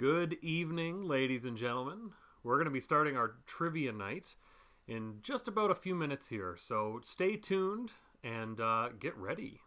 Good evening, ladies and gentlemen. We're going to be starting our trivia night in just about a few minutes here, so stay tuned and get ready.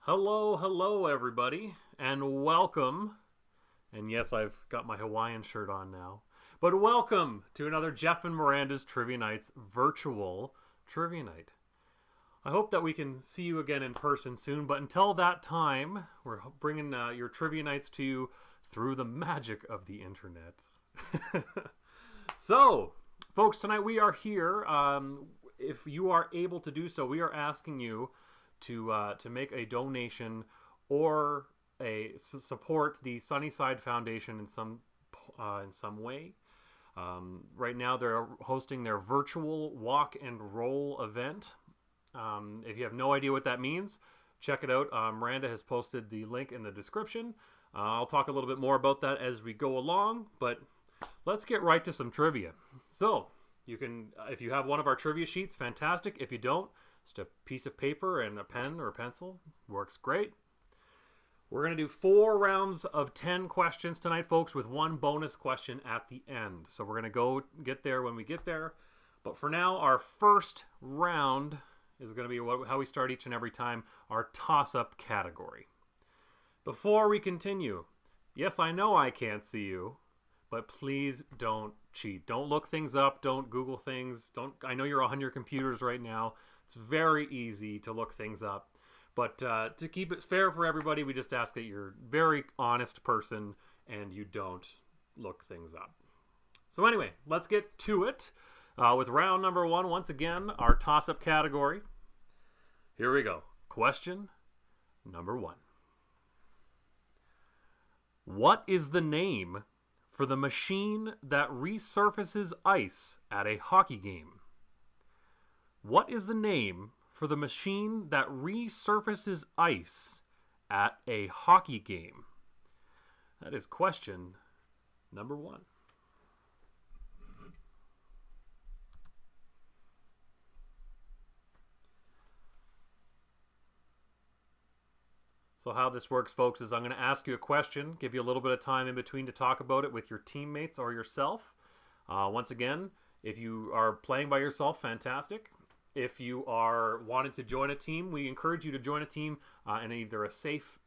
Hello, hello, everybody, and welcome. And yes, I've got my Hawaiian shirt on now. But welcome to another Jeff and Miranda's Trivia Nights virtual trivia night. I hope that we can see you again in person soon, but until that time, we're bringing your trivia nights to you through the magic of the internet. So, folks, tonight we are here. If you are able to do so, we are asking you to make a donation or support the Sunnyside Foundation in some way. Right now, they're hosting their virtual walk and roll event. If you have no idea what that means, check it out. Miranda has posted the link in the description. I'll talk a little bit more about that as we go along, but let's get right to some trivia. So, you can, if you have one of our trivia sheets, fantastic. If you don't, just a piece of paper and a pen or a pencil works great. We're going to do 4 rounds of 10 questions tonight, folks, with one bonus question at the end. So we're going to go get there when we get there. But for now, our first round is going to be how we start each and every time, our toss-up category. Before we continue, yes, I know I can't see you, but please don't cheat. Don't look things up. Don't Google things. I know you're on your computers right now. It's very easy to look things up. But to keep it fair for everybody, we just ask that you're a very honest person and you don't look things up. So anyway, let's get to it with round number 1. Once again, our toss-up category. Here we go. Question number 1. What is the name for the machine that resurfaces ice at a hockey game? What is the name for the machine that resurfaces ice at a hockey game? That is question number 1. So how this works, folks, is I'm going to ask you a question, give you a little bit of time in between to talk about it with your teammates or yourself. Once again, if you are playing by yourself, fantastic. If you are wanting to join a team, we encourage you to join a team in either a safe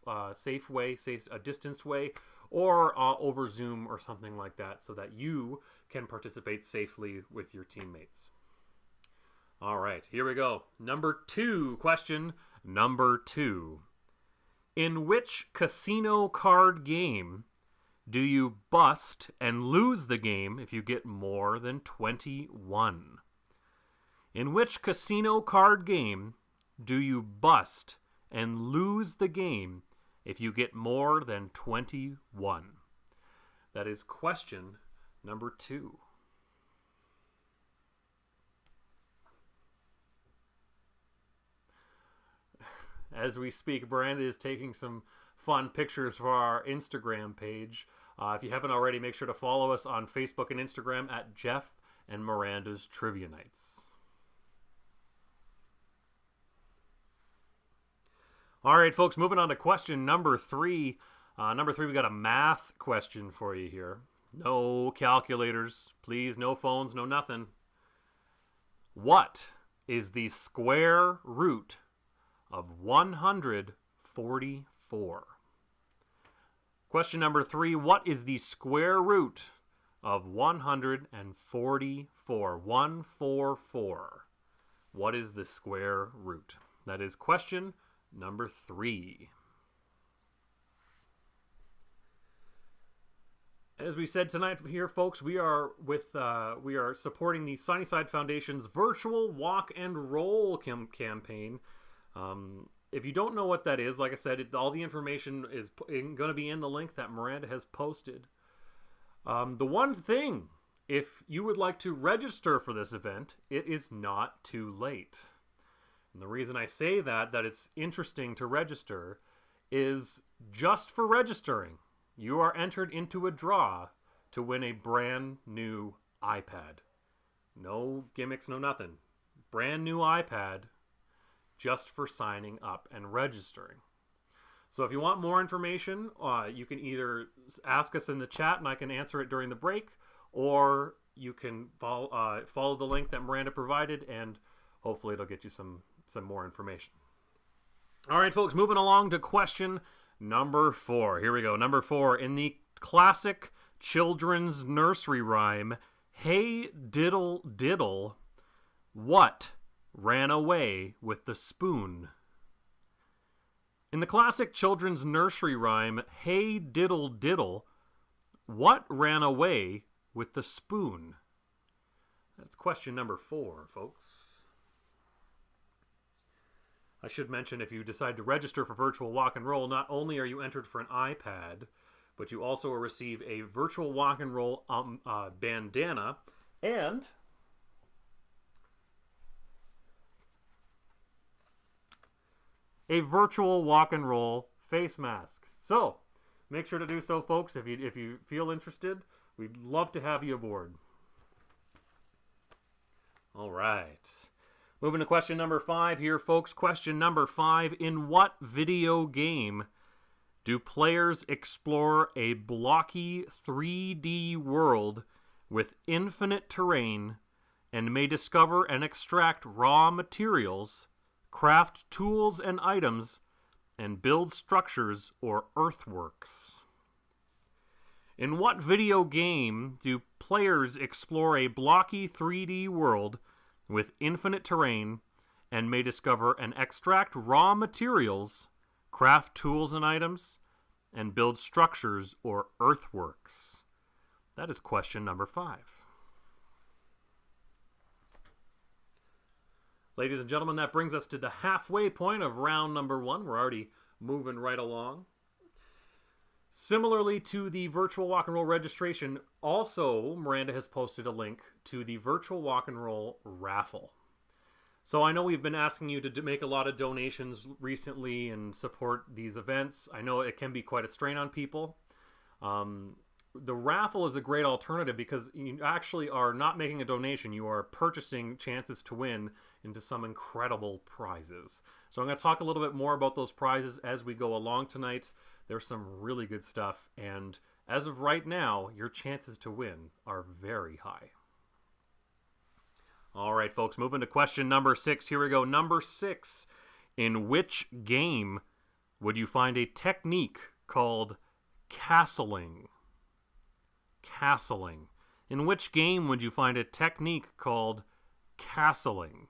way, a distance way, or over Zoom or something like that, so that you can participate safely with your teammates. All right, here we go. Number 2, question number 2. In which casino card game do you bust and lose the game if you get more than 21? In which casino card game do you bust and lose the game if you get more than 21? That is question number 2. As we speak, Miranda is taking some fun pictures for our Instagram page. If you haven't already, make sure to follow us on Facebook and Instagram at Jeff and Miranda's Trivia Nights. All right, folks, moving on to question number 3. Number 3, we got a math question for you here. No calculators, please, no phones, no nothing. What is the square root of 144? Question number 3, what is the square root of 144? 144. What is the square root? That is question number 3. As we said tonight here, folks, we are supporting the Sunnyside Foundation's virtual walk and roll campaign. If you don't know what that is, like I said, all the information is going to be in the link that Miranda has posted. The one thing, if you would like to register for this event, it is not too late. And the reason I say that it's interesting to register, is just for registering, you are entered into a draw to win a brand new iPad. No gimmicks, no nothing. Brand new iPad just for signing up and registering. So if you want more information, you can either ask us in the chat and I can answer it during the break, or you can follow the link that Miranda provided and hopefully it'll get you some more information. All right, folks, moving along to question number 4. Here we go. Number 4. In the classic children's nursery rhyme, Hey Diddle Diddle, what ran away with the spoon? In the classic children's nursery rhyme, Hey Diddle Diddle, what ran away with the spoon? That's question number 4, folks. I should mention, if you decide to register for Virtual Walk and Roll, not only are you entered for an iPad, but you also will receive a Virtual Walk and Roll bandana and a Virtual Walk and Roll face mask. So, make sure to do so, folks, if you feel interested. We'd love to have you aboard. All right. Moving to question number 5 here, folks. Question number 5. In what video game do players explore a blocky 3D world with infinite terrain and may discover and extract raw materials, craft tools and items, and build structures or earthworks? In what video game do players explore a blocky 3D world with infinite terrain and may discover and extract raw materials, craft tools and items, and build structures or earthworks? That is question number 5. Ladies and gentlemen, that brings us to the halfway point of round number 1. We're already moving right along. Similarly to the Virtual Walk and Roll registration, also Miranda has posted a link to the Virtual Walk and Roll raffle. So I know we've been asking you to make a lot of donations recently and support these events. I know it can be quite a strain on people. The raffle is a great alternative because you actually are not making a donation. You are purchasing chances to win into some incredible prizes. So I'm going to talk a little bit more about those prizes as we go along tonight. There's some really good stuff, and as of right now, your chances to win are very high. All right, folks, moving to question number 6. Here we go. Number 6. In which game would you find a technique called castling? Castling. In which game would you find a technique called castling?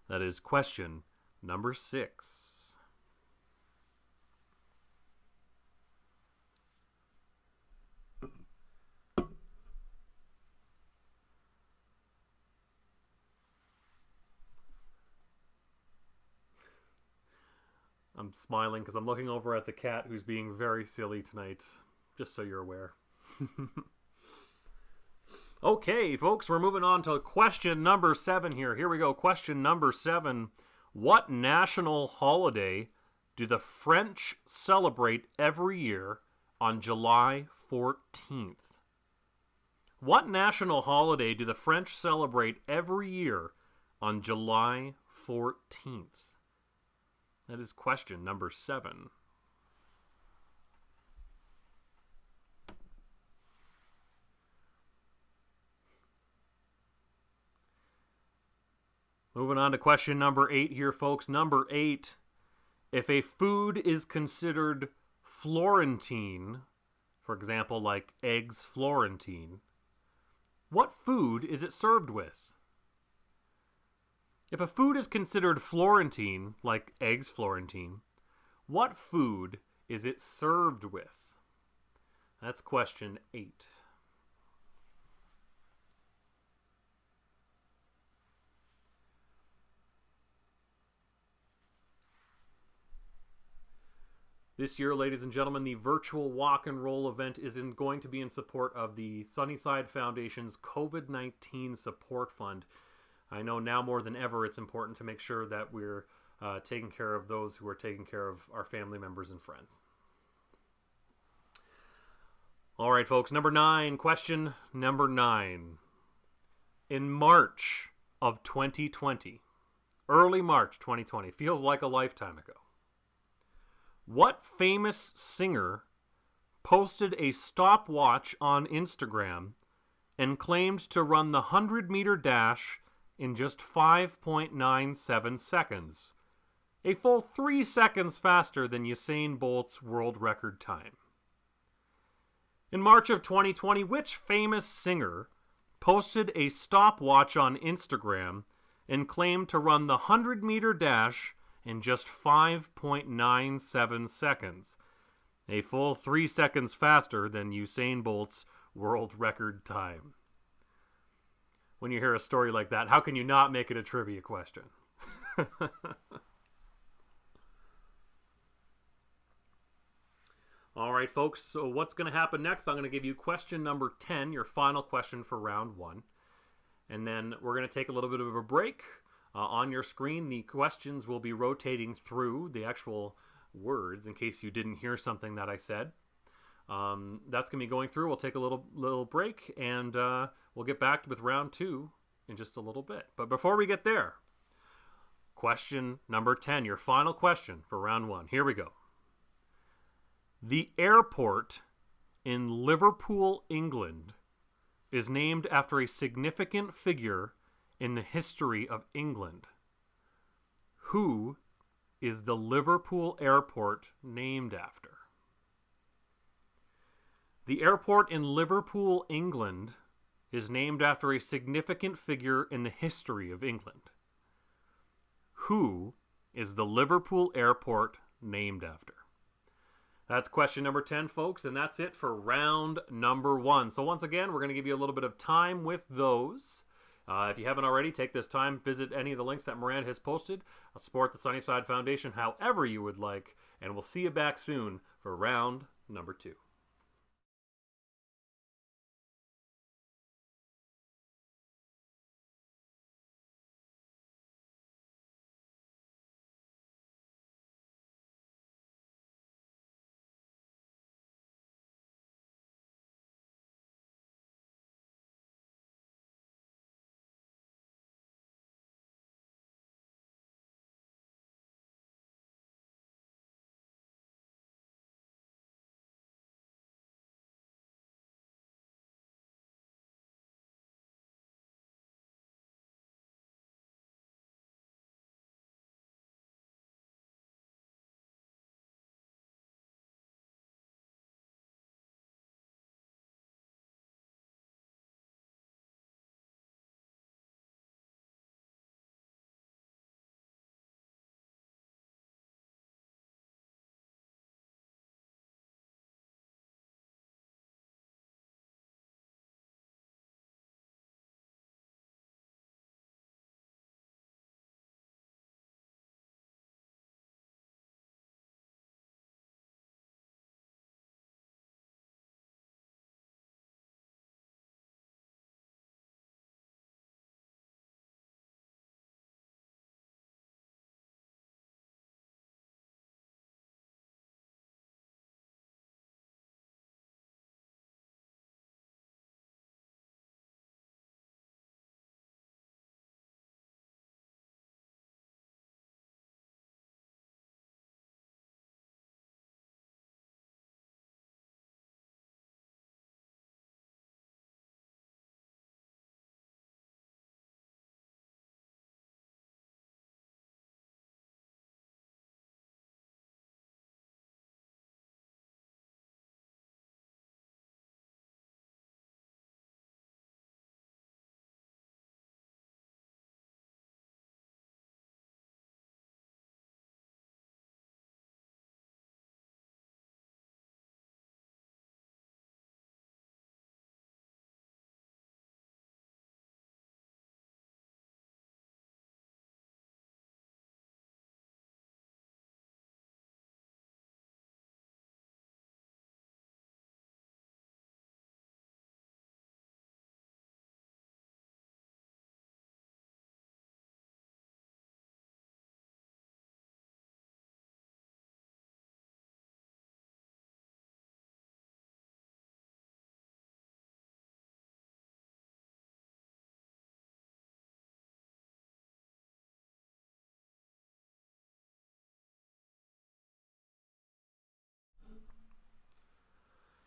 That is question number 6. I'm smiling because I'm looking over at the cat who's being very silly tonight, just so you're aware. Okay, folks, we're moving on to question number 7 here. Here we go. Question number 7. What national holiday do the French celebrate every year on July 14th? What national holiday do the French celebrate every year on July 14th? That is question number 7. Moving on to question number 8 here, folks. Number 8. If a food is considered Florentine, for example, like eggs Florentine, what food is it served with? If a food is considered Florentine, like eggs Florentine, what food is it served with? That's question 8. This year, ladies and gentlemen, the Virtual Walk and Roll event is going to be in support of the Sunnyside Foundation's COVID-19 Support Fund. I know now more than ever it's important to make sure that we're taking care of those who are taking care of our family members and friends. All right, folks, number 9, question number 9. In March of 2020, early March 2020, feels like a lifetime ago, what famous singer posted a stopwatch on Instagram and claimed to run the 100-meter dash in just 5.97 seconds? a full 3 seconds faster than Usain Bolt's world record time. In March of 2020, which famous singer posted a stopwatch on Instagram and claimed to run the 100-meter dash in just 5.97 seconds, a full 3 seconds faster than Usain Bolt's world record time? When you hear a story like that, how can you not make it a trivia question? All right, folks, so what's going to happen next? I'm going to give you question number 10, your final question for round 1. And then we're going to take a little bit of a break. On your screen, the questions will be rotating through the actual words in case you didn't hear something that I said. That's going to be going through. We'll take a little break, and we'll get back with round 2 in just a little bit. But before we get there, question number 10, your final question for round 1. Here we go. The airport in Liverpool, England, is named after a significant figure in the history of England. Who is the Liverpool airport named after? The airport in Liverpool, England, is named after a significant figure in the history of England. Who is the Liverpool airport named after? That's question number 10, folks, and that's it for round number 1. So once again, we're going to give you a little bit of time with those. If you haven't already, take this time, visit any of the links that Miranda has posted, support the Sunnyside Foundation however you would like, and we'll see you back soon for round number 2.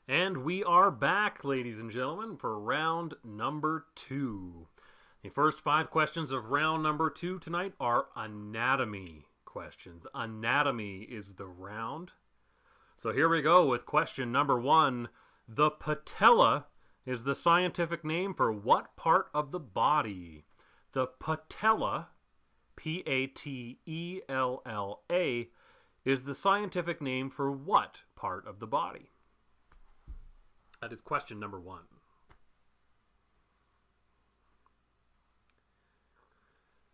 And we are back, ladies and gentlemen, for round number 2. The first 5 questions of round number 2 tonight are anatomy questions. Anatomy is the round. So here we go with question number 1. The patella is the scientific name for what part of the body? The patella, P-A-T-E-L-L-A, is the scientific name for what part of the body? That is question number 1.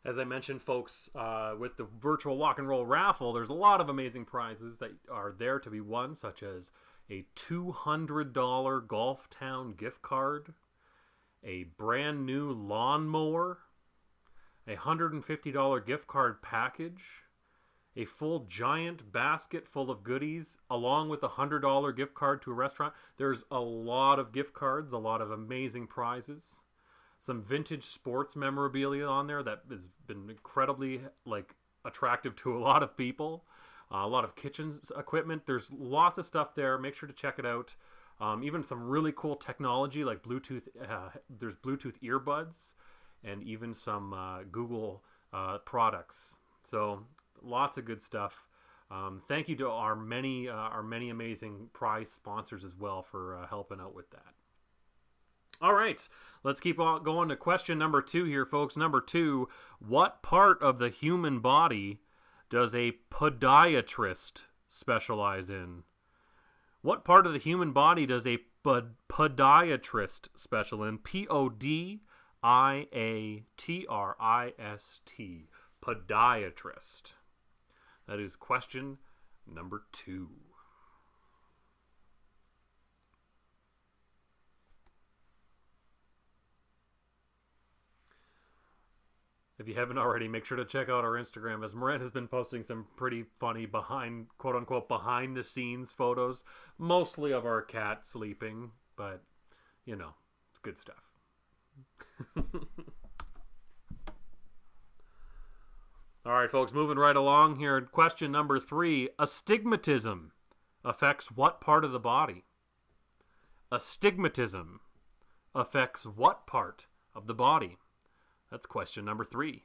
As I mentioned, folks, with the virtual walk and roll raffle, there's a lot of amazing prizes that are there to be won, such as a $200 Golf Town gift card, a brand new lawnmower, a $150 gift card package, a full giant basket full of goodies, along with a $100 gift card to a restaurant. There's a lot of gift cards, a lot of amazing prizes. Some vintage sports memorabilia on there that has been incredibly attractive to a lot of people. A lot of kitchen equipment. There's lots of stuff there. Make sure to check it out. Even some really cool technology like Bluetooth. There's Bluetooth earbuds and even some Google products. So lots of good stuff. Thank you to our many amazing prize sponsors as well for helping out with that. All right, let's keep on going to question number 2 here, folks. Number 2, what part of the human body does a podiatrist specialize in? What part of the human body does a podiatrist specialize in? P-O-D-I-A-T-R-I-S-T. Podiatrist. That is question number 2. If you haven't already, make sure to check out our Instagram, as Miranda has been posting some pretty funny quote-unquote behind the scenes photos, mostly of our cat sleeping, but it's good stuff. All right, folks, moving right along here. Question number 3. Astigmatism affects what part of the body? Astigmatism affects what part of the body? That's question number 3.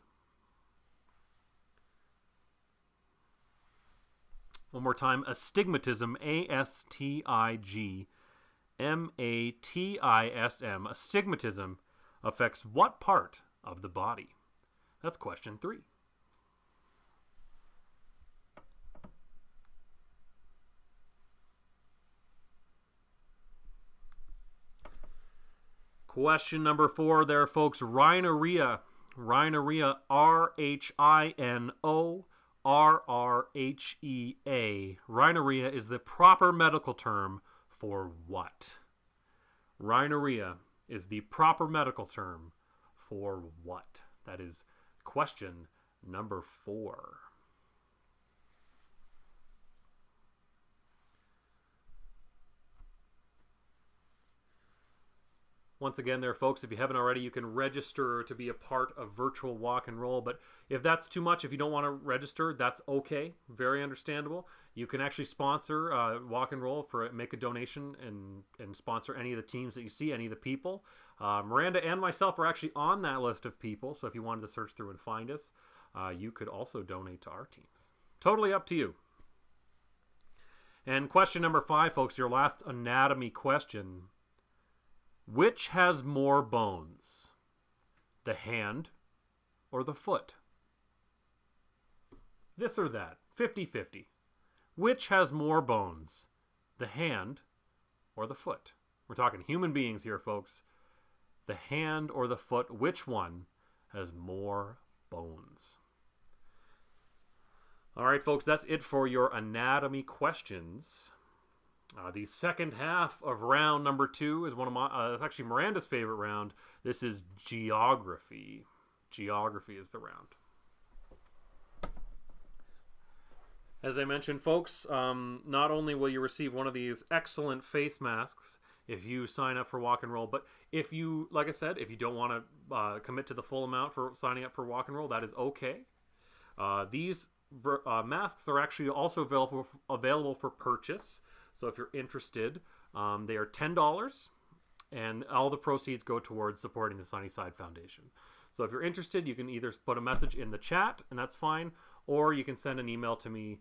One more time. Astigmatism, A-S-T-I-G-M-A-T-I-S-M. Astigmatism affects what part of the body? That's question 3. Question number 4 there, folks. Rhinorrhea. Rhinorrhea, R-H-I-N-O-R-R-H-E-A. Rhinorrhea is the proper medical term for what? Rhinorrhea is the proper medical term for what? That is question number 4. Once again there, folks, if you haven't already, you can register to be a part of virtual walk and roll. But if that's too much, if you don't want to register, that's okay. Very understandable. You can actually sponsor walk and roll, make a donation and sponsor any of the teams that you see, any of the people. Miranda and myself are actually on that list of people. So if you wanted to search through and find us, you could also donate to our teams. Totally up to you. And question number 5, folks, your last anatomy question. Which has more bones? The hand or the foot? This or that. 50-50. Which has more bones? The hand or the foot? We're talking human beings here, folks. The hand or the foot, which one has more bones? All right, folks, that's it for your anatomy questions. The second half of round number 2 is it's actually Miranda's favorite round. This is geography. Geography is the round. As I mentioned, folks, not only will you receive one of these excellent face masks if you sign up for Walk and Roll, but if you, like I said, if you don't want to commit to the full amount for signing up for Walk and Roll, that is okay. These masks are actually also available for purchase. So if you're interested, they are $10, and all the proceeds go towards supporting the Sunnyside Foundation. So if you're interested, you can either put a message in the chat, and that's fine, or you can send an email to me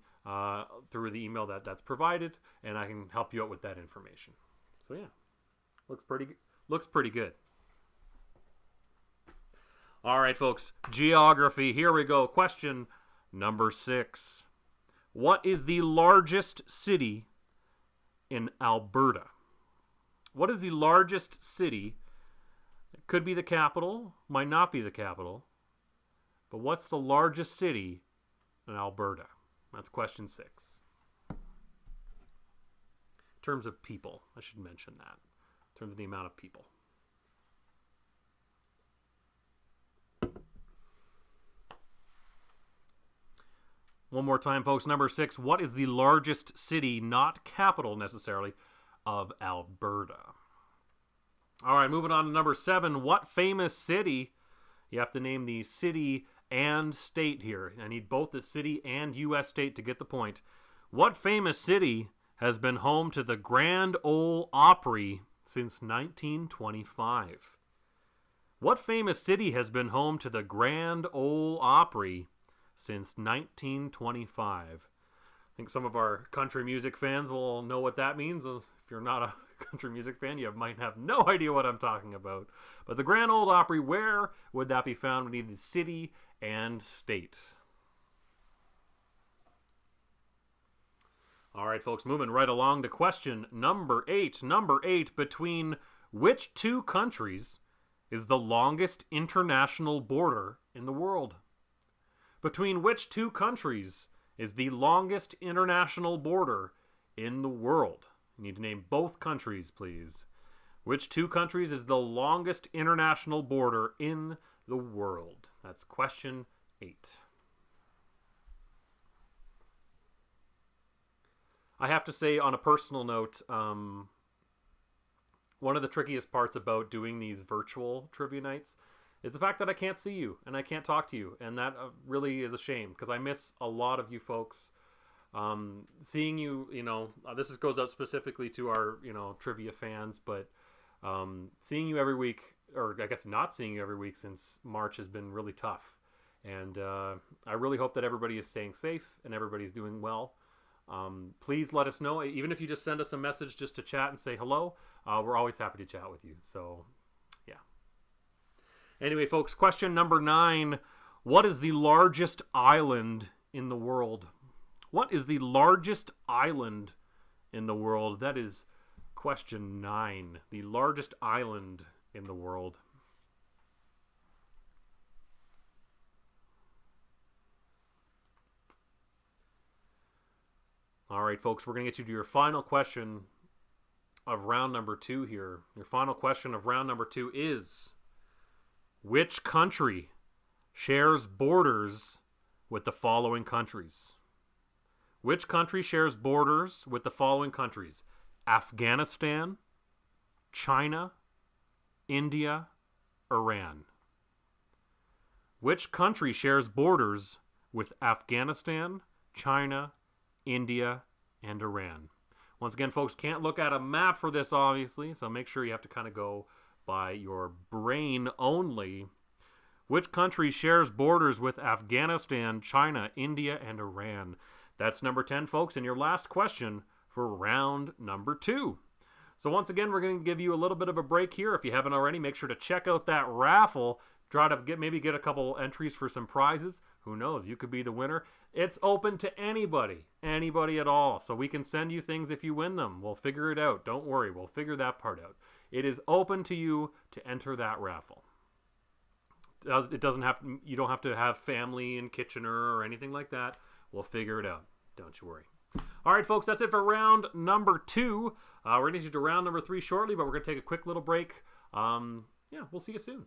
through the email that's provided, and I can help you out with that information. So yeah, looks pretty good. All right, folks, geography. Here we go. Question number 6. What is the largest city in Alberta? What is the largest city? It could be the capital, might not be the capital, but what's the largest city in Alberta? That's question 6. In terms of people, I should mention that. In terms of the amount of people. One more time, folks. Number 6. What is the largest city, not capital necessarily, of Alberta? All right, moving on to number 7. What famous city? You have to name the city and state here. I need both the city and U.S. state to get the point. What famous city has been home to the Grand Ole Opry since 1925? What famous city has been home to the Grand Ole Opry since 1925? I think some of our country music fans will know what that means. If you're not a country music fan, you might have no idea what I'm talking about. But the Grand Ole Opry, where would that be found? We need the city and state. All right, folks, moving right along to question number 8. Number 8, between which two countries is the longest international border in the world? Between which two countries is the longest international border in the world? You need to name both countries, please. Which two countries is the longest international border in the world? That's question 8. I have to say, on a personal note, one of the trickiest parts about doing these virtual trivia nights is the fact that I can't see you and I can't talk to you, and that really is a shame because I miss a lot of you folks. Seeing you, this goes out specifically to our, trivia fans, but seeing you every week, or I guess not seeing you every week since March, has been really tough. And I really hope that everybody is staying safe and everybody's doing well. Please let us know, even if you just send us a message just to chat and say hello. We're always happy to chat with you. So, yeah. Anyway, folks, question number 9. What is the largest island in the world? What is the largest island in the world? That is question 9. The largest island in the world. All right, folks, we're going to get you to your final question of round number 2 here. Your final question of round number 2 is, which country shares borders with the following countries? Which country shares borders with the following countries? Afghanistan, China, India, Iran. Which country shares borders with Afghanistan, China, India, and Iran? Once again, folks, can't look at a map for this, obviously, so make sure you have to kind of go by your brain only. Which country shares borders with Afghanistan, China, India, and Iran? That's number 10, folks, and your last question for round number 2. So once again, we're going to give you a little bit of a break here. If you haven't already, make sure to check out that raffle. Try to maybe get a couple entries for some prizes. Who knows? You could be the winner. It's open to anybody at all. So we can send you things if you win them. We'll figure it out. Don't worry. We'll figure that part out. It is open to you to enter that raffle. It doesn't have. You don't have to have family in Kitchener or anything like that. We'll figure it out. Don't you worry. All right, folks, that's it for round number 2. We're going to get to round number 3 shortly, but we're going to take a quick little break. We'll see you soon.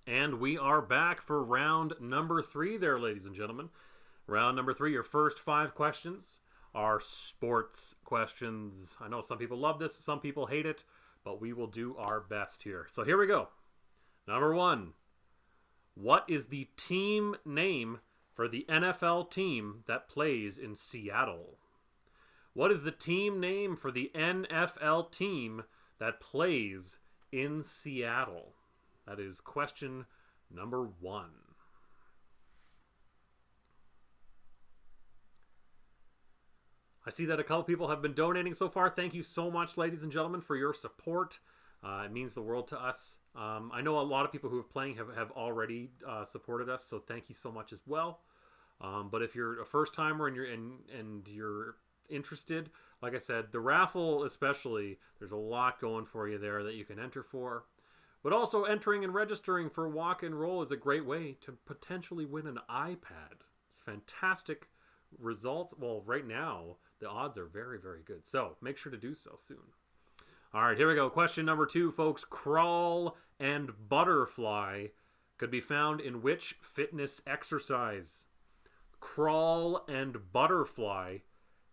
And we are back for round number 3 there, ladies and gentlemen. Round number 3, your first 5 questions are sports questions. I know some people love this, some people hate it, but we will do our best here. So here we go. Number 1. What is the team name for the NFL team that plays in Seattle? What is the team name for the NFL team that plays in Seattle? That is question number 1. I see that a couple people have been donating so far. Thank you so much, ladies and gentlemen, for your support. It means the world to us. I know a lot of people who have playing have already supported us, so thank you so much as well. But if you're a first timer and you're interested, like I said, the raffle especially, there's a lot going for you there that you can enter for. But also entering and registering for Walk and Roll is a great way to potentially win an iPad. It's fantastic results. Well, right now, the odds are very, very good. So make sure to do so soon. All right, here we go. Question number 2, folks. Crawl and butterfly could be found in which fitness exercise? Crawl and butterfly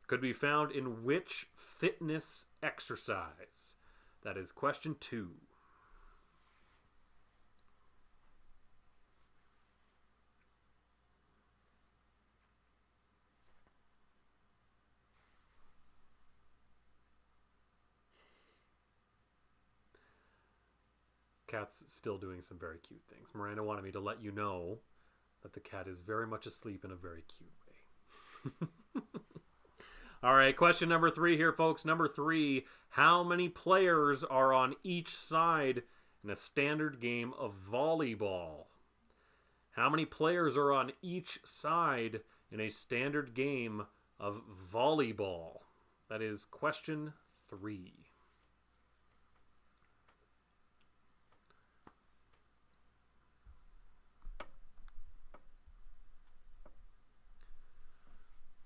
could be found in which fitness exercise? That is question 2. Cat's still doing some very cute things. Miranda wanted me to let you know that the cat is very much asleep in a very cute way. All right, question number 3 here, folks. Number 3, how many players are on each side in a standard game of volleyball? How many players are on each side in a standard game of volleyball? That is question 3.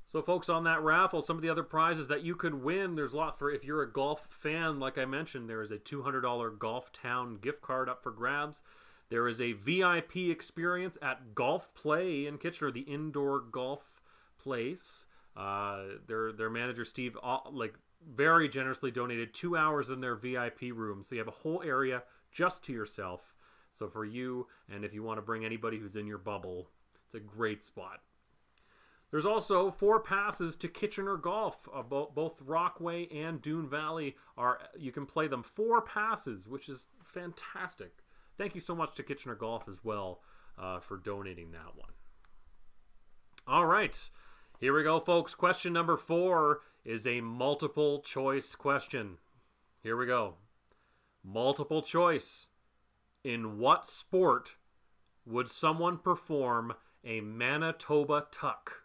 So, folks, on that raffle, some of the other prizes that you could win, there's a lot for if you're a golf fan. Like I mentioned, there is a $200 Golf Town gift card up for grabs. There is a VIP experience at Golf Play in Kitchener, the indoor golf place. Their manager, Steve, very generously donated 2 hours in their VIP room. So you have a whole area just to yourself. So for you, and if you want to bring anybody who's in your bubble, it's a great spot. There's also 4 passes to Kitchener Golf. Both Rockway and Dune Valley you can play them 4 passes, which is fantastic. Thank you so much to Kitchener Golf as well for donating that one. All right, here we go, folks. Question number 4 is a multiple choice question. Here we go. Multiple choice. In what sport would someone perform a Manitoba tuck?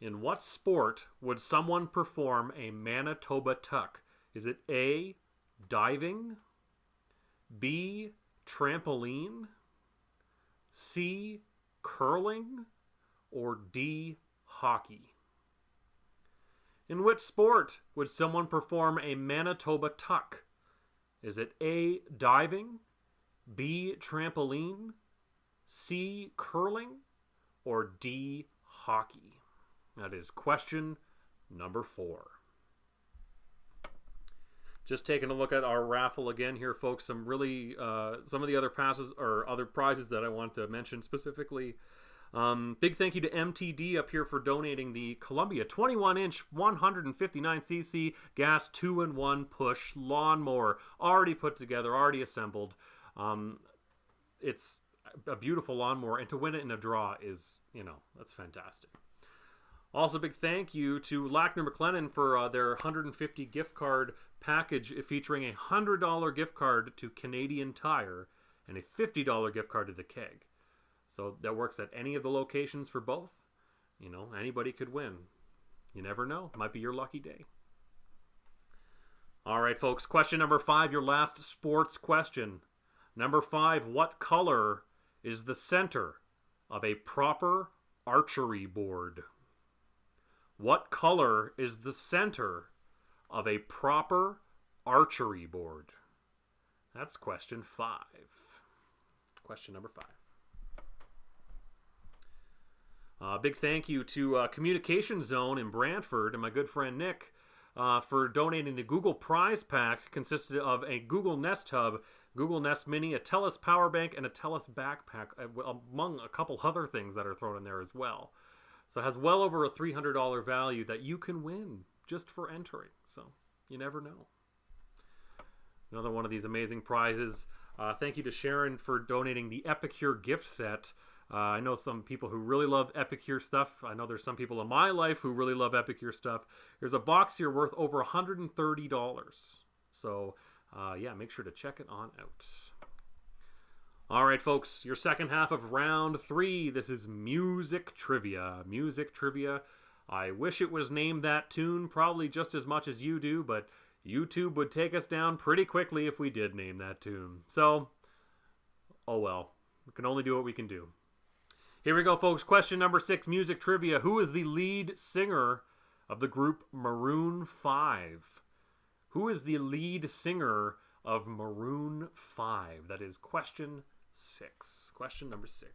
In what sport would someone perform a Manitoba tuck? Is it A, diving, B, trampoline, C, curling, or D, hockey? In which sport would someone perform a Manitoba tuck? Is it A, diving, B, trampoline, C, curling, or D, hockey? That is question number 4. Just taking a look at our raffle again here, folks. Some really, some of the other passes or other prizes that I want to mention specifically. Big thank you to MTD up here for donating the Columbia 21-inch 159cc gas 2-in-1 push lawnmower. Already put together, already assembled. It's a beautiful lawnmower, and to win it in a draw is, that's fantastic. Also, big thank you to Lackner McLennan for their 150 gift card package featuring a $100 gift card to Canadian Tire and a $50 gift card to the Keg. So that works at any of the locations for both. Anybody could win. You never know. Might be your lucky day. All right, folks. Question number 5, your last sports question. Number 5, what color is the center of a proper archery board? What color is the center of a proper archery board? That's question 5. question number 5. Big thank you to Communication Zone in Brantford and my good friend Nick for donating the Google Prize Pack. Consisted of a Google Nest Hub, Google Nest Mini, a TELUS Power Bank, and a TELUS Backpack, among a couple other things that are thrown in there as well. So it has well over a $300 value that you can win just for entering. So you never know. Another one of these amazing prizes. Thank you to Sharon for donating the Epicure gift set. I know some people who really love Epicure stuff. I know there's some people in my life who really love Epicure stuff. There's a box here worth over $130. So, yeah, make sure to check it on out. All right, folks, your second half of round 3. This is music trivia. Music trivia. I wish it was named that tune probably just as much as you do, but YouTube would take us down pretty quickly if we did name that tune. So, oh well. We can only do what we can do. Here we go, folks. Question number 6, music trivia. Who is the lead singer of the group Maroon 5? Who is the lead singer of Maroon 5? That is question 6. Question number 6.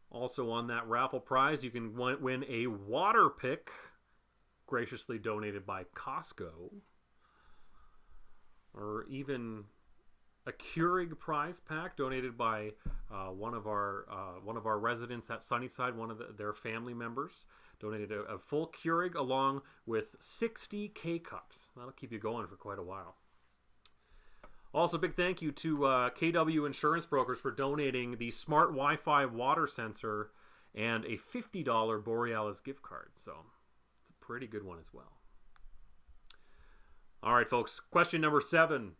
Also on that raffle prize, you can win a water pick, graciously donated by Costco. Or even a Keurig prize pack donated by one of our residents at Sunnyside, one of their family members. Donated a full Keurig along with 60 K-Cups. That'll keep you going for quite a while. Also, big thank you to KW Insurance Brokers for donating the smart Wi-Fi water sensor and a $50 Borealis gift card. So it's a pretty good one as well. All right, folks. Question number 7.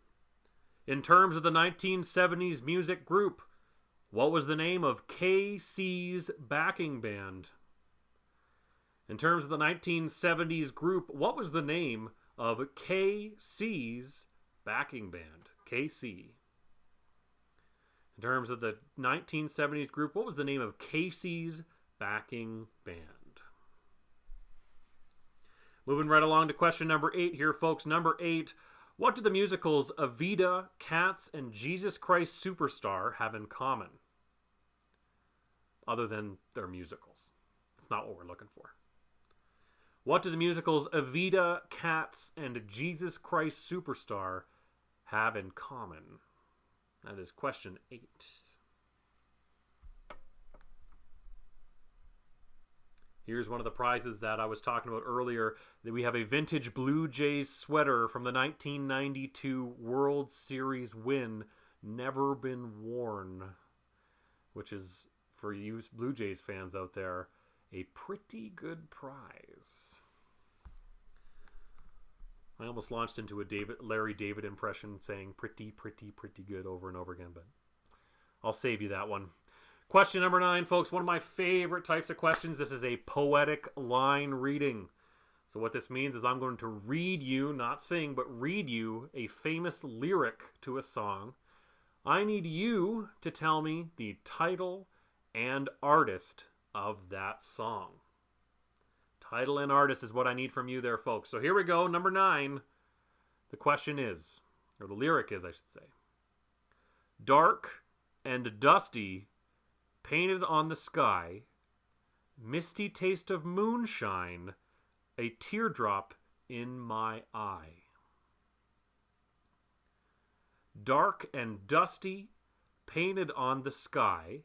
In terms of the 1970s music group, what was the name of KC's backing band? In terms of the 1970s group, what was the name of KC's backing band? KC. In terms of the 1970s group, what was the name of KC's backing band? Moving right along to question number 8 here, folks. Number 8. What do the musicals Evita, Cats, and Jesus Christ Superstar have in common? Other than their musicals. That's not what we're looking for. What do the musicals Evita, Cats, and Jesus Christ Superstar have in common? That is question 8. Here's one of the prizes that I was talking about earlier. That we have a vintage Blue Jays sweater from the 1992 World Series win, Never Been Worn, which is, for you Blue Jays fans out there, a pretty good prize. I almost launched into a Larry David impression saying pretty good over and over again, but I'll save you that one. Question number 9, folks. One of my favorite types of questions. This is a poetic line reading. So what this means is I'm going to read you, not sing, but read you a famous lyric to a song. I need you to tell me the title and artist of that song. Title and artist is what I need from you there, folks. So here we go. Number 9. The question is, or the lyric is, I should say. Dark and dusty, painted on the sky, misty taste of moonshine, a teardrop in my eye. Dark and dusty, painted on the sky,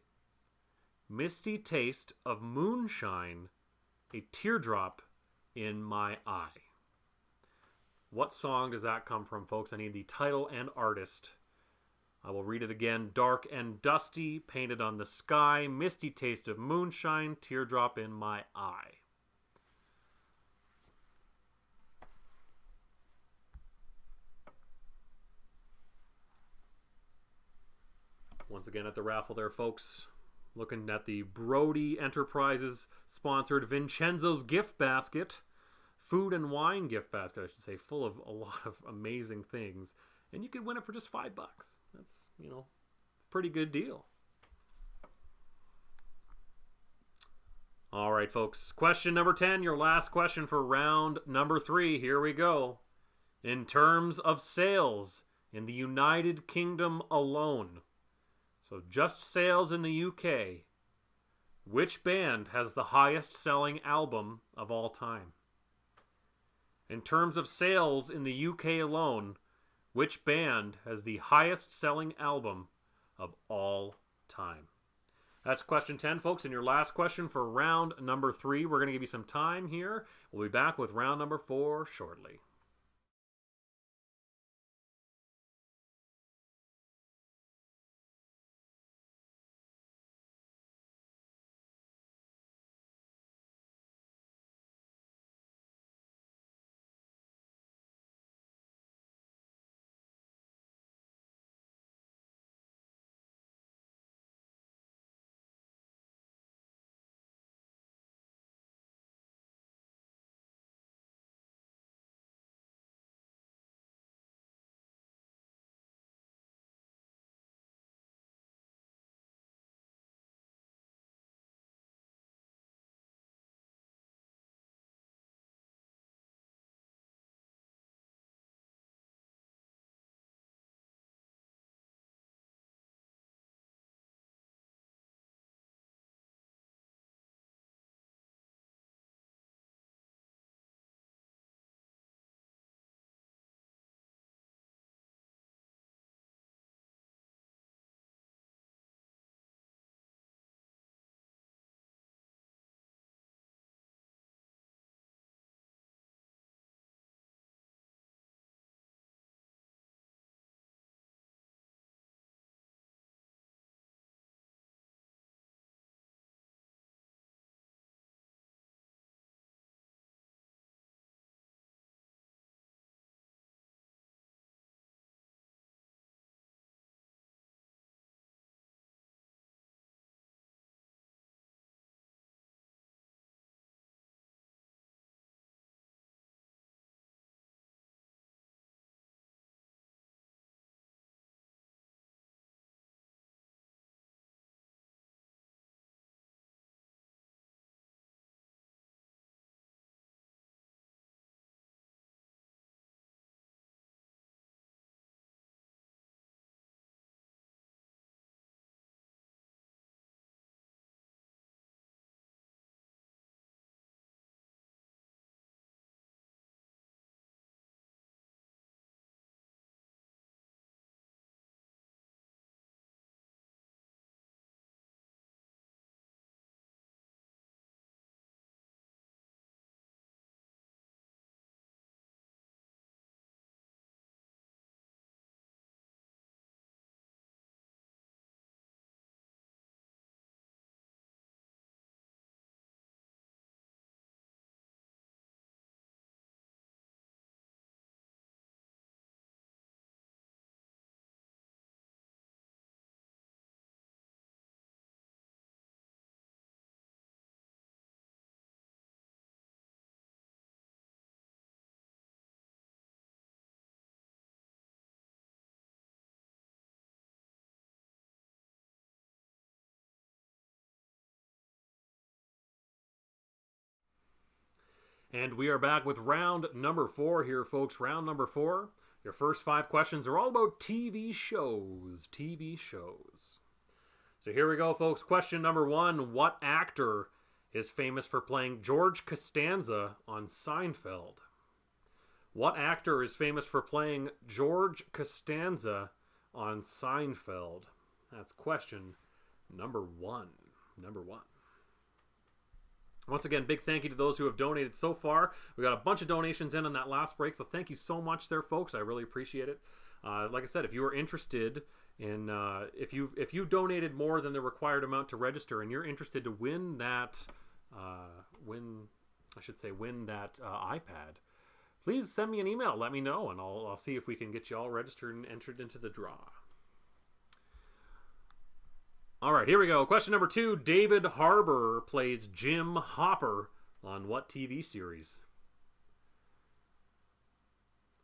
misty taste of moonshine, a teardrop in my eye. What song does that come from, folks? I need the title and artist. I will read it again. Dark and dusty, painted on the sky, misty taste of moonshine, teardrop in my eye. Once again at the raffle there, folks. Looking at the Brody Enterprises sponsored Vincenzo's gift basket. Food and wine gift basket, I should say, full of a lot of amazing things. And you could win it for just $5. That's, it's a pretty good deal. All right, folks. Question number 10, your last question for round number 3. Here we go. In terms of sales in the United Kingdom alone, so just sales in the UK, which band has the highest selling album of all time? In terms of sales in the UK alone, which band has the highest selling album of all time? That's question 10, folks. And your last question for round number 3. We're going to give you some time here. We'll be back with round number 4 shortly. And we are back with round number 4 here, folks. Round number 4. Your first 5 questions are all about TV shows. TV shows. So here we go, folks. Question number 1. What actor is famous for playing George Costanza on Seinfeld? What actor is famous for playing George Costanza on Seinfeld? That's question number 1. Number 1. Once again, big thank you to those who have donated so far. We got a bunch of donations in on that last break, so thank you so much there, folks. I really appreciate it. Like I said, if you are interested in, if you donated more than the required amount to register, and you're interested to win that, win that iPad, please send me an email. Let me know, and I'll see if we can get you all registered and entered into the draw. All right, here we go. Question number 2. David Harbour plays Jim Hopper on what TV series?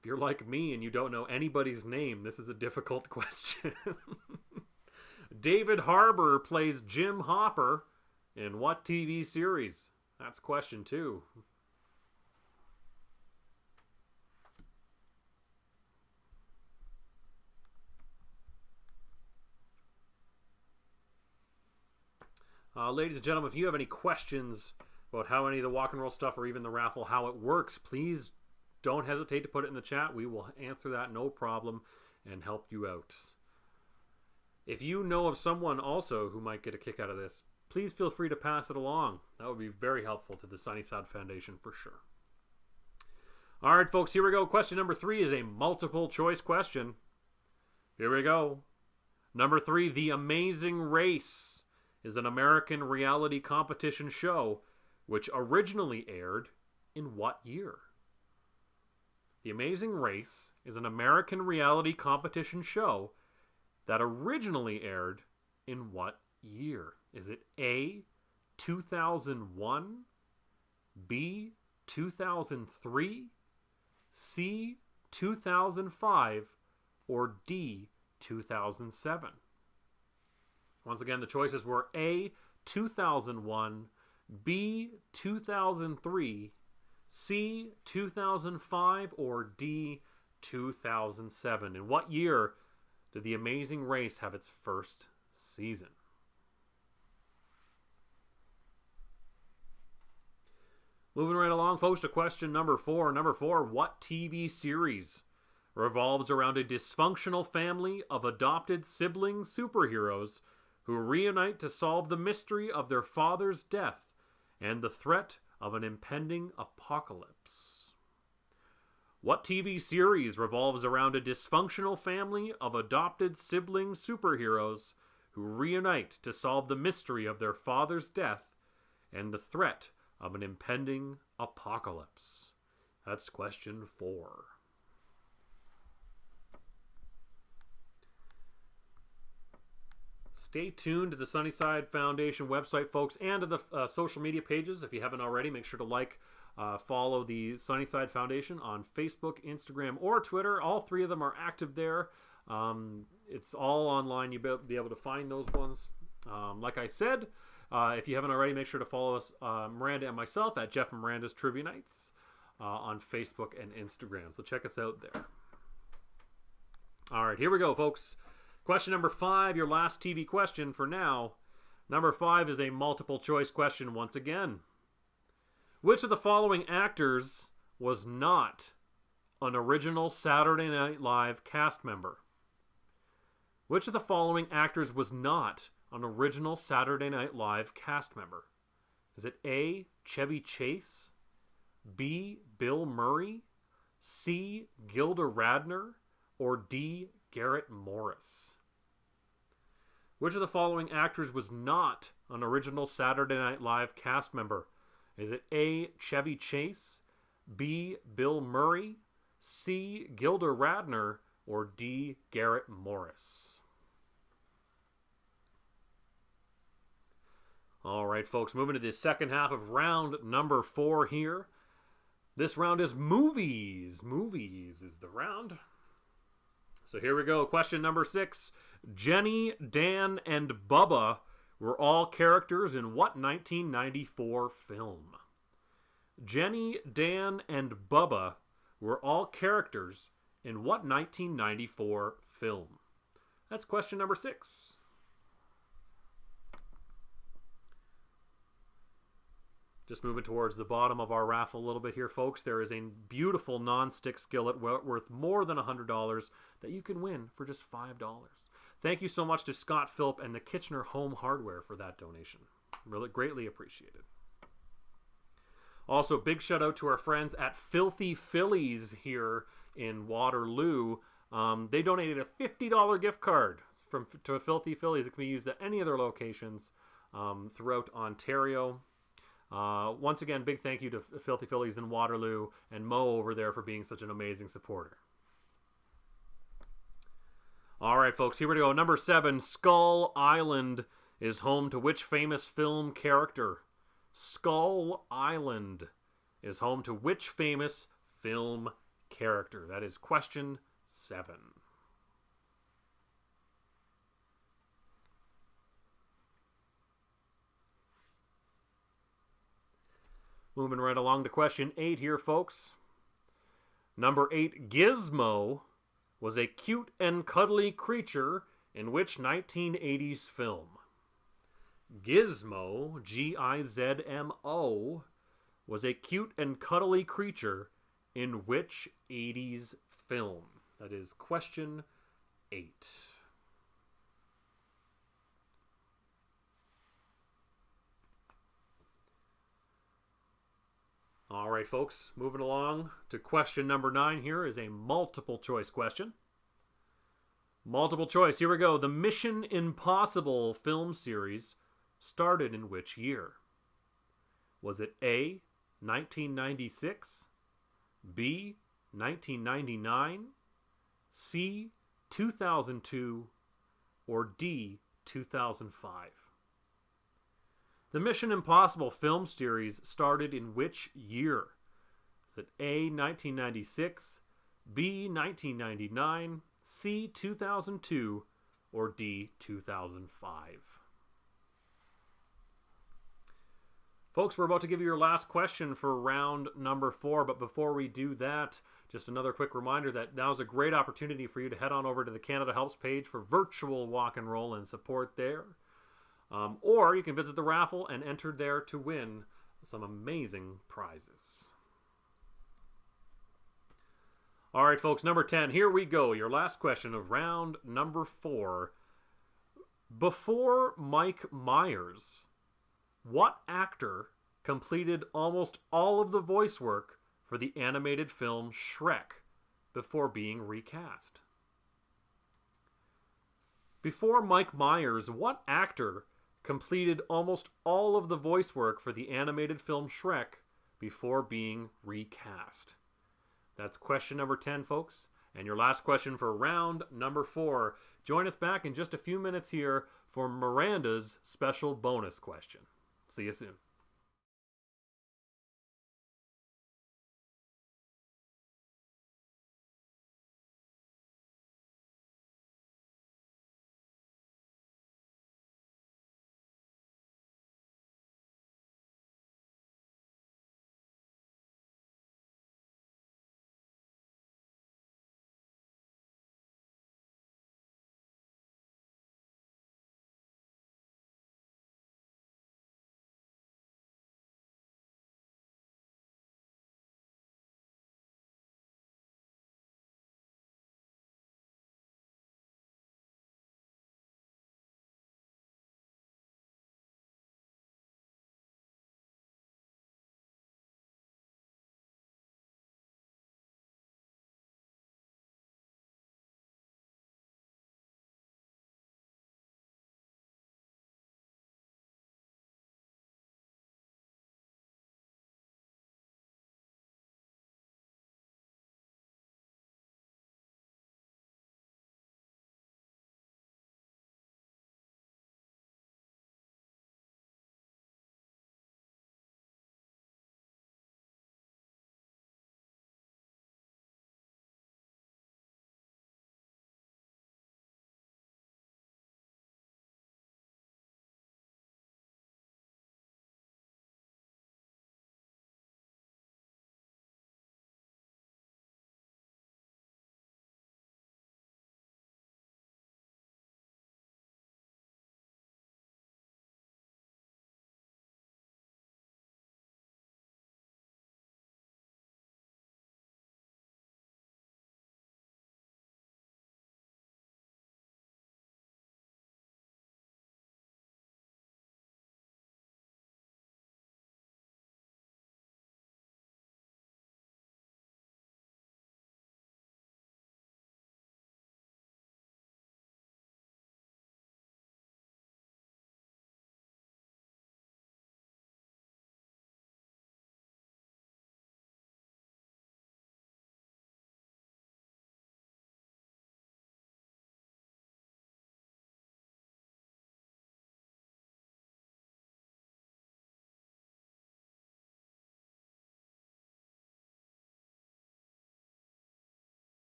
If you're like me and you don't know anybody's name, this is a difficult question. David Harbour plays Jim Hopper in what TV series? That's question 2. Ladies and gentlemen, if you have any questions about how any of the walk and roll stuff or even the raffle, how it works, please don't hesitate to put it in the chat. We will answer that, no problem, and help you out. If you know of someone also who might get a kick out of this, please feel free to pass it along. That would be very helpful to the Sunnyside Foundation for sure. All right, folks, here we go. Question number 3 is a multiple choice question. Here we go. Number 3, The Amazing Race is an American reality competition show which originally aired in what year? The Amazing Race is an American reality competition show that originally aired in what year? Is it A, 2001, B, 2003, C, 2005, or D, 2007? Once again, the choices were A, 2001, B, 2003, C, 2005, or D, 2007. In what year did The Amazing Race have its first season? Moving right along, folks, to question number 4. Number 4, what TV series revolves around a dysfunctional family of adopted sibling superheroes who reunite to solve the mystery of their father's death and the threat of an impending apocalypse? What TV series revolves around a dysfunctional family of adopted sibling superheroes who reunite to solve the mystery of their father's death and the threat of an impending apocalypse? That's question 4. Stay tuned to the Sunnyside Foundation website, folks, and to the social media pages. If you haven't already, make sure to follow the Sunnyside Foundation on Facebook, Instagram, or Twitter. All 3 of them are active there. It's all online. You'll be able to find those ones. Like I said, if you haven't already, make sure to follow us, Miranda and myself, at Jeff and Miranda's Trivia Nights on Facebook and Instagram. So check us out there. All right, here we go, folks. Question number 5, your last TV question for now. Number 5 is a multiple choice question once again. Which of the following actors was not an original Saturday Night Live cast member? Which of the following actors was not an original Saturday Night Live cast member? Is it A, Chevy Chase, B, Bill Murray, C, Gilda Radner, or D, Garrett Morris? Which of the following actors was not an original Saturday Night Live cast member? Is it A, Chevy Chase, B, Bill Murray, C, Gilda Radner, or D, Garrett Morris? All right, folks, moving to the second half of round number 4 here. This round is movies. Movies is the round. So here we go. Question number 6. Jenny, Dan, and Bubba were all characters in what 1994 film? Jenny, Dan, and Bubba were all characters in what 1994 film? That's question number 6. Just moving towards the bottom of our raffle a little bit here, folks. There is a beautiful non-stick skillet worth more than $100 that you can win for just $5. Thank you so much to Scott Philp and the Kitchener Home Hardware for that donation. Really greatly appreciated. Also, big shout out to our friends at Filthy Phillies here in Waterloo. They donated a $50 gift card to Filthy Phillies. It can be used at any other locations throughout Ontario. Once again, big thank you to Filthy Phillies in Waterloo and Mo over there for being such an amazing supporter. All right, folks, here we go. Number 7, Skull Island is home to which famous film character? Skull Island is home to which famous film character? That is question 7. Moving right along to question 8 here, folks. Number 8, Gizmo was a cute and cuddly creature in which 1980s film? Gizmo, Gizmo, was a cute and cuddly creature in which 80s film? That is question 8. All right, folks, moving along to question number 9 here is a multiple choice question. Multiple choice, here we go. The Mission Impossible film series started in which year? Was it A, 1996, B, 1999, C, 2002, or D, 2005? The Mission Impossible film series started in which year? Is it A, 1996, B, 1999, C, 2002, or D, 2005? Folks, we're about to give you your last question for round number 4, but before we do that, just another quick reminder that now is a great opportunity for you to head on over to the Canada Helps page for virtual walk and roll and support there. Or you can visit the raffle and enter there to win some amazing prizes. All right, folks, number 10. Here we go. Your last question of round number 4. Before Mike Myers, what actor completed almost all of the voice work for the animated film Shrek before being recast? Before Mike Myers, what actor completed almost all of the voice work for the animated film Shrek before being recast? That's question number 10, folks. And your last question for round number 4. Join us back in just a few minutes here for Miranda's special bonus question. See you soon.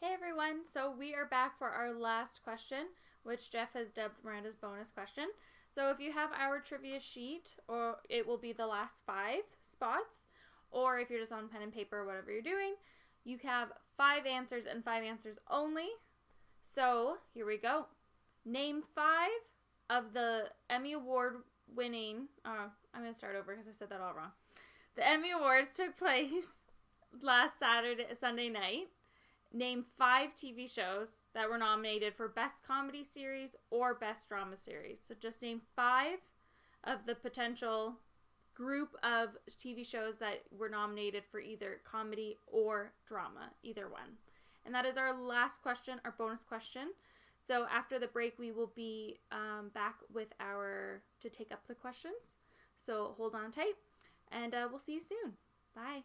Hey everyone, so we are back for our last question, which Jeff has dubbed Miranda's bonus question. So if you have our trivia sheet, or it will be the last 5 spots, or if you're just on pen and paper or whatever you're doing, you have 5 answers and 5 answers only. So here we go. Name 5 of the Emmy Award winning. I'm going to start over because I said that all wrong. The Emmy Awards took place last Sunday night. Name 5 TV shows that were nominated for Best Comedy Series or Best Drama Series. So just name 5 of the potential group of TV shows that were nominated for either comedy or drama, either one. And that is our last question, our bonus question. So after the break, we will be back with to take up the questions. So hold on tight, and we'll see you soon. Bye.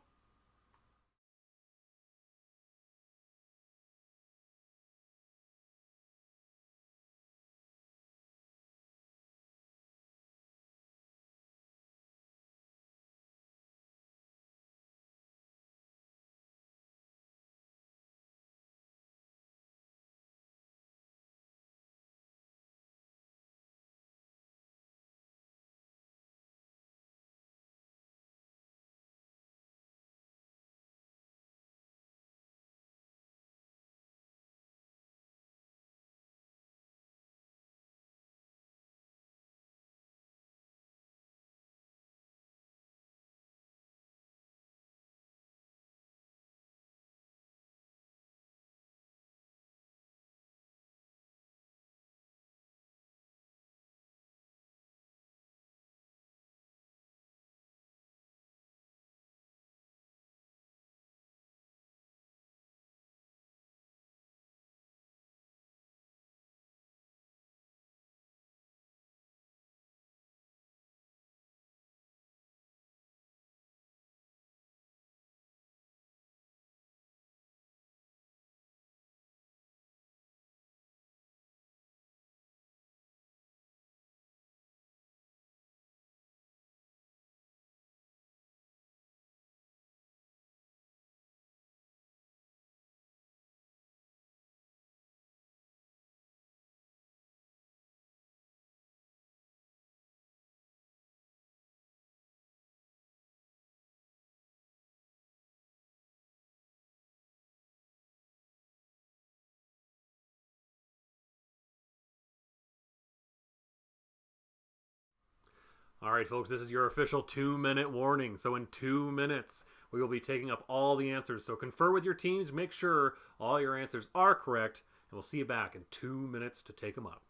All right, folks, this is your official 2-minute warning. So in 2 minutes, we will be taking up all the answers. So confer with your teams, make sure all your answers are correct, and we'll see you back in 2 minutes to take them up.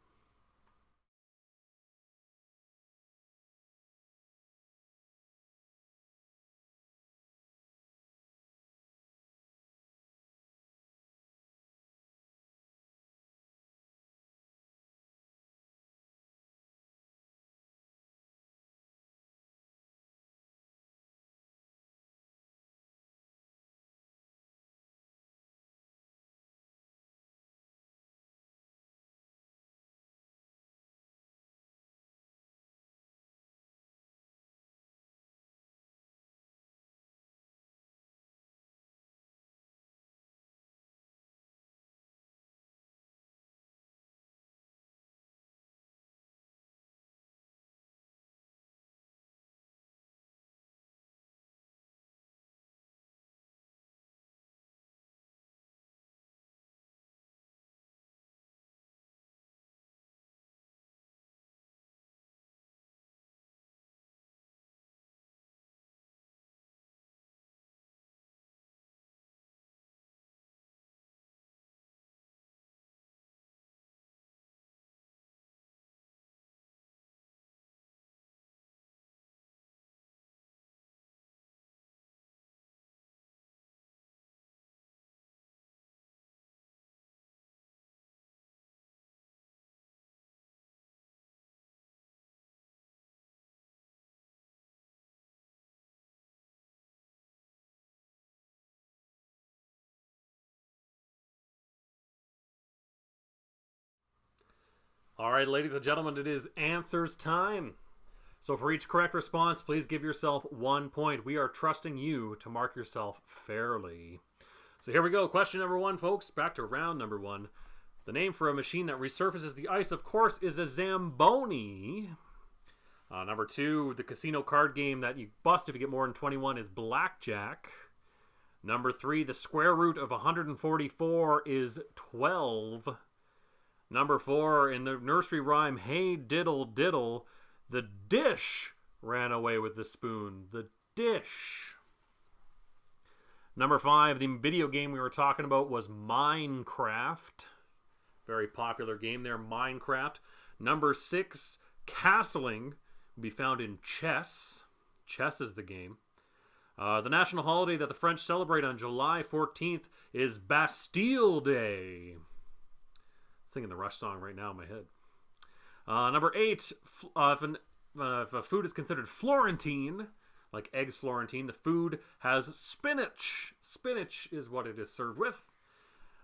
All right, ladies and gentlemen, it is answers time. So for each correct response, please give yourself 1 point. We are trusting you to mark yourself fairly. So here we go. Question number 1, folks. Back to round number 1. The name for a machine that resurfaces the ice, of course, is a Zamboni. Number 2, the casino card game that you bust if you get more than 21 is Blackjack. Number 3, the square root of 144 is 12. Number 4, in the nursery rhyme, hey diddle diddle, the dish ran away with the spoon. The dish. Number 5, the video game we were talking about was Minecraft. Very popular game there, Minecraft. Number 6, castling will be found in chess. Chess is the game. The national holiday that the French celebrate on July 14th is Bastille Day. Singing the Rush song right now in my head. Number 8, if a food is considered Florentine, like eggs Florentine, the food has spinach. Spinach is what it is served with.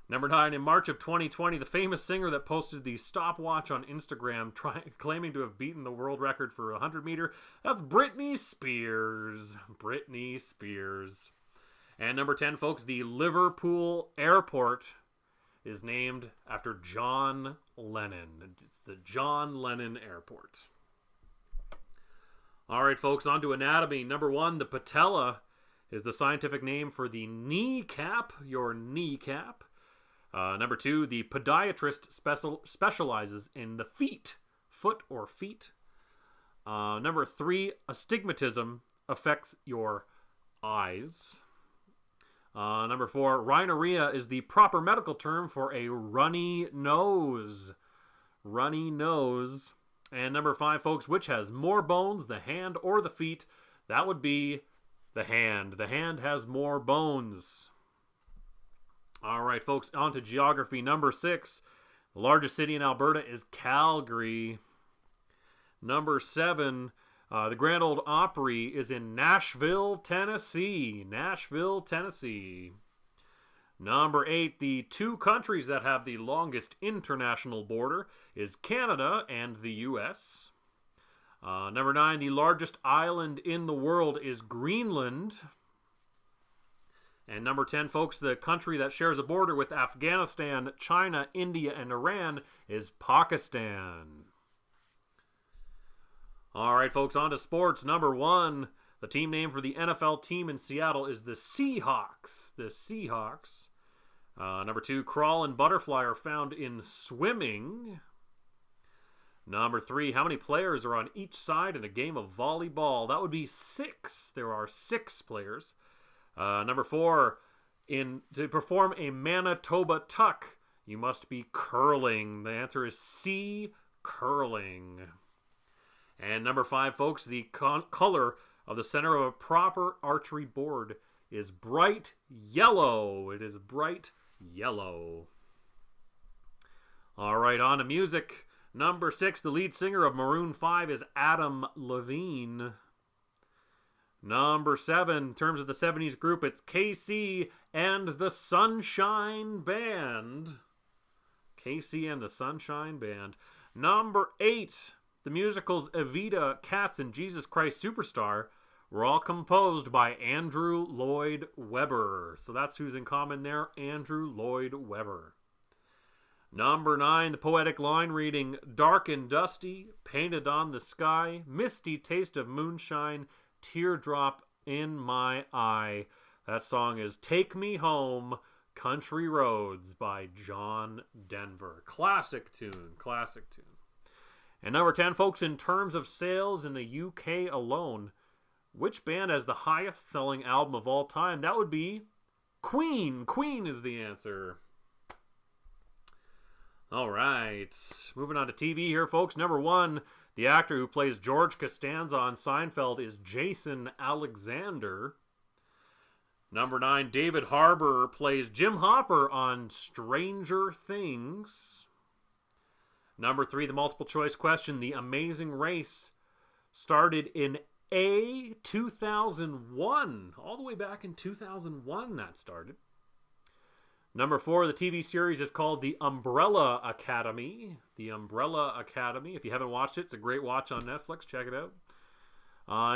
Number 9, in March of 2020, the famous singer that posted the stopwatch on Instagram claiming to have beaten the world record for a 100-meter, that's Britney Spears. Britney Spears. And number 10, folks, the Liverpool Airport is named after John Lennon. It's the John Lennon Airport. All right, folks, on to anatomy. Number 1, the patella is the scientific name for the kneecap, your kneecap. Number 2, the podiatrist specializes in the feet, foot or feet. Number 3, astigmatism affects your eyes. Number 4, rhinorrhea is the proper medical term for a runny nose. Runny nose. And number 5, folks, which has more bones, the hand or the feet? That would be the hand. The hand has more bones. All right, folks, on to geography. Number 6, the largest city in Alberta is Calgary. Number 7, the Grand Ole Opry is in Nashville, Tennessee. Nashville, Tennessee. Number 8, the 2 countries that have the longest international border is Canada and the U.S. Number 9, the largest island in the world is Greenland. And number 10, folks, the country that shares a border with Afghanistan, China, India, and Iran is Pakistan. All right, folks, on to sports. Number 1, the team name for the NFL team in Seattle is the Seahawks. The Seahawks. Number 2, crawl and butterfly are found in swimming. Number 3, how many players are on each side in a game of volleyball? That would be 6. There are 6 players. Number 4, to perform a Manitoba tuck, you must be curling. The answer is C, curling. And number 5, folks, the color of the center of a proper archery board is bright yellow. It is bright yellow. All right, on to music. Number 6, the lead singer of Maroon 5 is Adam Levine. Number 7, in terms of the 70s group, it's KC and the Sunshine Band. KC and the Sunshine Band. Number 8, the musicals Evita, Cats, and Jesus Christ Superstar were all composed by Andrew Lloyd Webber. So that's who's in common there, Andrew Lloyd Webber. Number 9, the poetic line reading, dark and dusty, painted on the sky, misty taste of moonshine, teardrop in my eye. That song is Take Me Home, Country Roads by John Denver. Classic tune, classic tune. And number 10, folks, in terms of sales in the UK alone, which band has the highest selling album of all time? That would be Queen. Queen is the answer. All right, moving on to TV here, folks. Number 1, the actor who plays George Costanza on Seinfeld is Jason Alexander. Number 9, David Harbour plays Jim Hopper on Stranger Things. Number 3, the multiple choice question, The Amazing Race started in 2001. All the way back in 2001 that started. Number 4, the TV series is called The Umbrella Academy. The Umbrella Academy. If you haven't watched it, it's a great watch on Netflix. Check it out.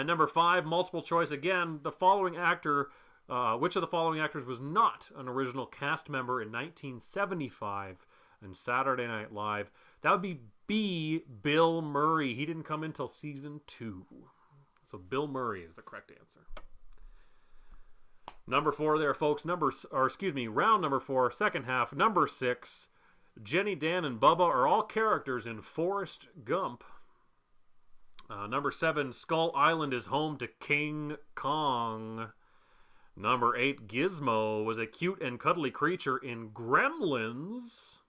Number 5, multiple choice again. The following actor Which of the following actors was not an original cast member in 1975 in Saturday Night Live? That would be B, Bill Murray. He didn't come in until season 2. So Bill Murray is the correct answer. Number 4 there, folks. Round number 4, second half. Number 6, Jenny, Dan, and Bubba are all characters in Forrest Gump. Number 7, Skull Island is home to King Kong. Number 8, Gizmo was a cute and cuddly creature in Gremlins.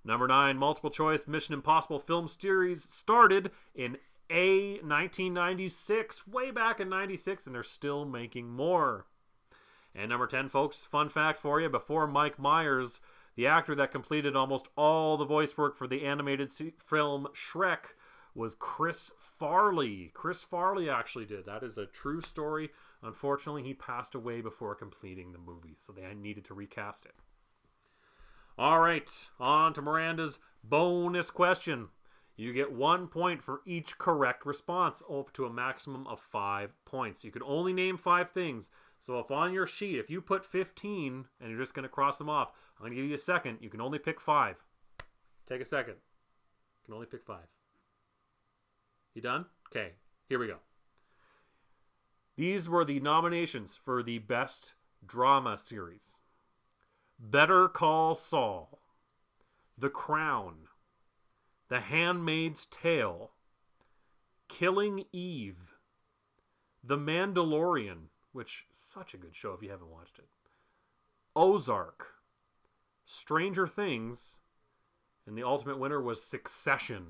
Number 9, multiple choice, Mission Impossible film series started in 1996, way back in 96, and they're still making more. And number 10, folks, fun fact for you, before Mike Myers, the actor that completed almost all the voice work for the animated film Shrek was Chris Farley. Chris Farley actually did. That is a true story. Unfortunately, he passed away before completing the movie, so they needed to recast it. All right, on to Miranda's bonus question. You get 1 point for each correct response, up to a maximum of 5 points. You can only name 5 things. So if on your sheet, if you put 15 and you're just going to cross them off, I'm going to give you a second. You can only pick 5. Take a second. You can only pick 5. You done? Okay, here we go. These were the nominations for the Best Drama Series. Better Call Saul, The Crown, The Handmaid's Tale, Killing Eve, The Mandalorian, which is such a good show if you haven't watched it, Ozark, Stranger Things, and the ultimate winner was Succession.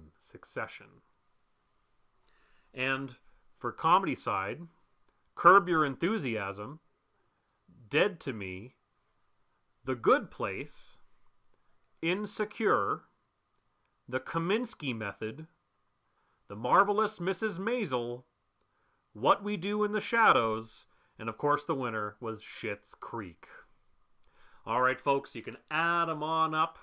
And for comedy side, Curb Your Enthusiasm, Dead to Me, The Good Place, Insecure, The Kaminsky Method, The Marvelous Mrs. Maisel, What We Do in the Shadows, and of course the winner was Schitt's Creek. All right, folks, you can add them on up.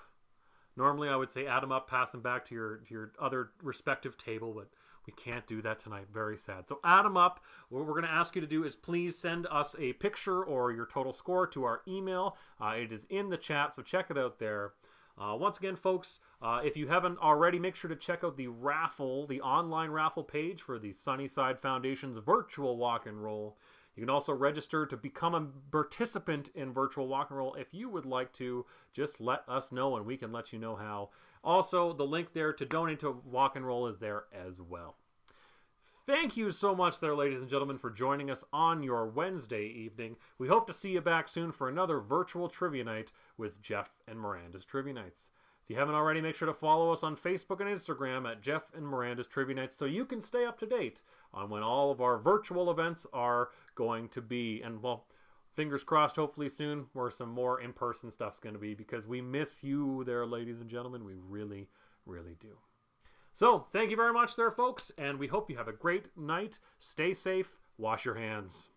Normally I would say add them up, pass them back to your other respective table, but we can't do that tonight. Very sad. So add them up. What we're going to ask you to do is please send us a picture or your total score to our email. It is in the chat, so check it out there. Once again, folks, if you haven't already, make sure to check out the raffle, the online raffle page for the Sunnyside Foundation's virtual walk and roll. You can also register to become a participant in virtual walk and roll. If you would like to, just let us know and we can let you know how. Also, the link there to donate to walk and roll is there as well. Thank you so much there, ladies and gentlemen, for joining us on your Wednesday evening. We hope to see you back soon for another virtual trivia night with Jeff and Miranda's Trivia Nights. If you haven't already, make sure to follow us on Facebook and Instagram at Jeff and Miranda's Trivia Nights so you can stay up to date on when all of our virtual events are going to be. And, well, fingers crossed, hopefully soon, where some more in-person stuff's going to be, because we miss you there, ladies and gentlemen. We really, really do. So, thank you very much there, folks, and we hope you have a great night. Stay safe. Wash your hands.